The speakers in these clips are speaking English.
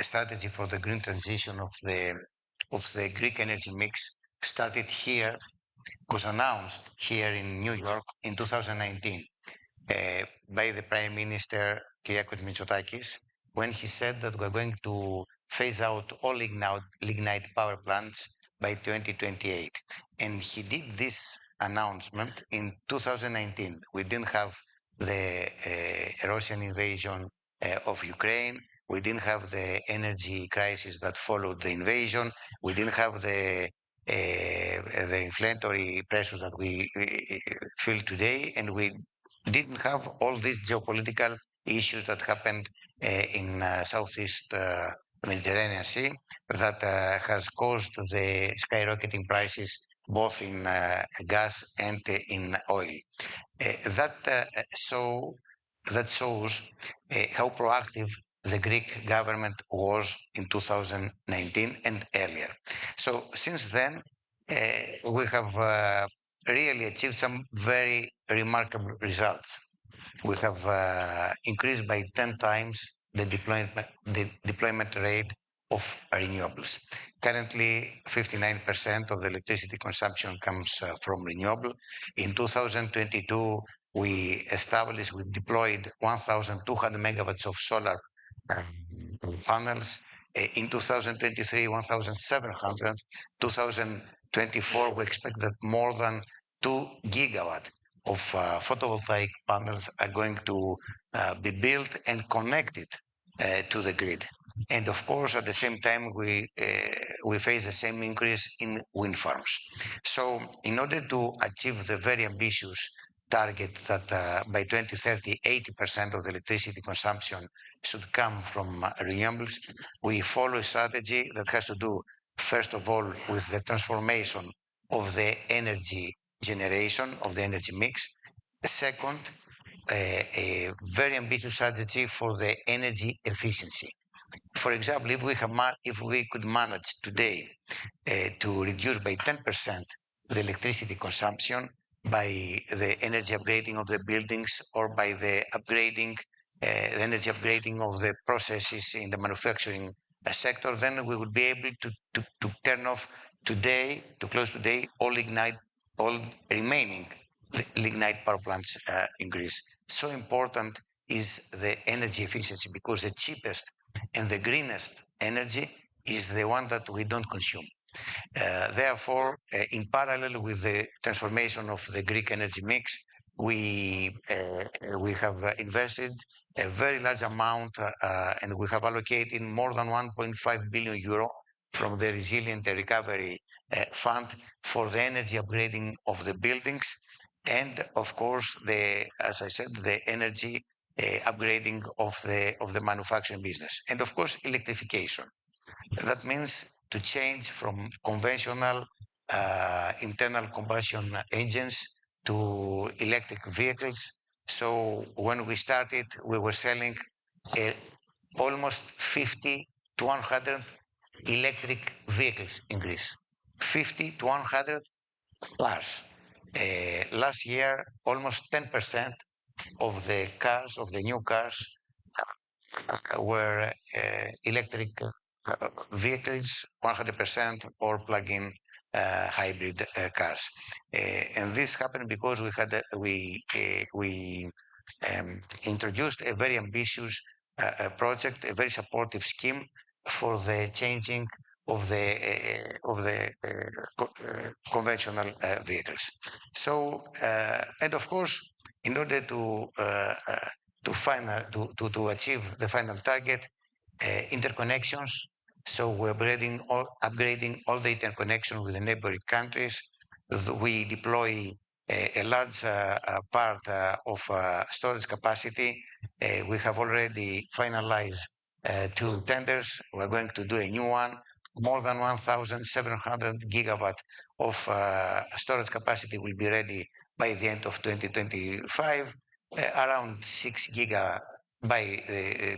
strategy for the green transition of the Greek energy mix started here, was announced here in New York in 2019 by the Prime Minister Kyriakos Mitsotakis, when he said that we're going to phase out all lignite power plants by 2028. And he did this announcement in 2019. We didn't have the Russian invasion of Ukraine. We didn't have the energy crisis that followed the invasion. We didn't have the inflationary pressures that we feel today, and we didn't have all these geopolitical issues that happened in Southeast Mediterranean Sea that has caused the skyrocketing prices both in gas and in oil. That shows how proactive the Greek government was in 2019 and earlier. So since then, we have really achieved some very remarkable results. We have increased by 10 times the deployment rate of renewables. Currently, 59% of the electricity consumption comes from renewable. In 2022, we deployed 1,200 megawatts of solar panels. In 2023, 1,700. 2024, we expect that more than 2 gigawatt of photovoltaic panels are going to be built and connected to the grid. And of course, at the same time, we face the same increase in wind farms. So in order to achieve the very ambitious target that by 2030, 80% of the electricity consumption should come from renewables, we follow a strategy that has to do, first of all, with the transformation of the energy generation, of the energy mix. Second, a very ambitious strategy for the energy efficiency. For example, if we could manage today to reduce by 10% the electricity consumption by the energy upgrading of the buildings or by the energy upgrading of the processes in the manufacturing sector, then we would be able to turn off today, to close today, all remaining lignite power plants in Greece. So important is the energy efficiency, because the cheapest and the greenest energy is the one that we don't consume. Therefore, in parallel with the transformation of the Greek energy mix, we have invested a very large amount and we have allocated more than 1.5 billion euro from the Resilient Recovery Fund for the energy upgrading of the buildings and, of course, as I said, the energy upgrading of the manufacturing business, and of course electrification. That means to change from conventional internal combustion engines to electric vehicles. So when we started, we were selling almost 50 to 100 electric vehicles in Greece. 50 to 100 cars. Last year, almost 10% of the new cars were electric vehicles, 100% or plug-in hybrid cars. And this happened because we introduced a very ambitious project, a very supportive scheme for the changing of the conventional vehicles. So, and of course, in order to achieve the final target, interconnections. So we're upgrading all the interconnection with the neighboring countries. We deploy a large part of storage capacity. We have already finalized 2 tenders. We're going to do a new one. More than 1,700 gigawatt of storage capacity will be ready by the end of 2025, around 6 giga by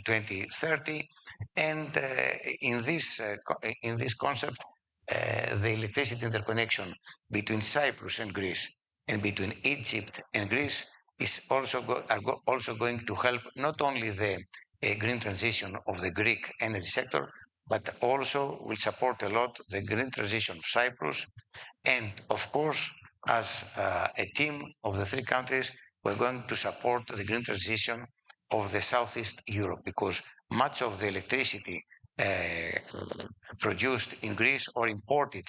2030. And in this concept, the electricity interconnection between Cyprus and Greece and between Egypt and Greece is also going to help not only the a green transition of the Greek energy sector, but also will support a lot the green transition of Cyprus. And of course, as a team of the three countries, we're going to support the green transition of the Southeast Europe, because much of the electricity produced in Greece or imported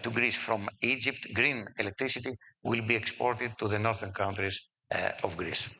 to Greece from Egypt, green electricity, will be exported to the northern countries of Greece.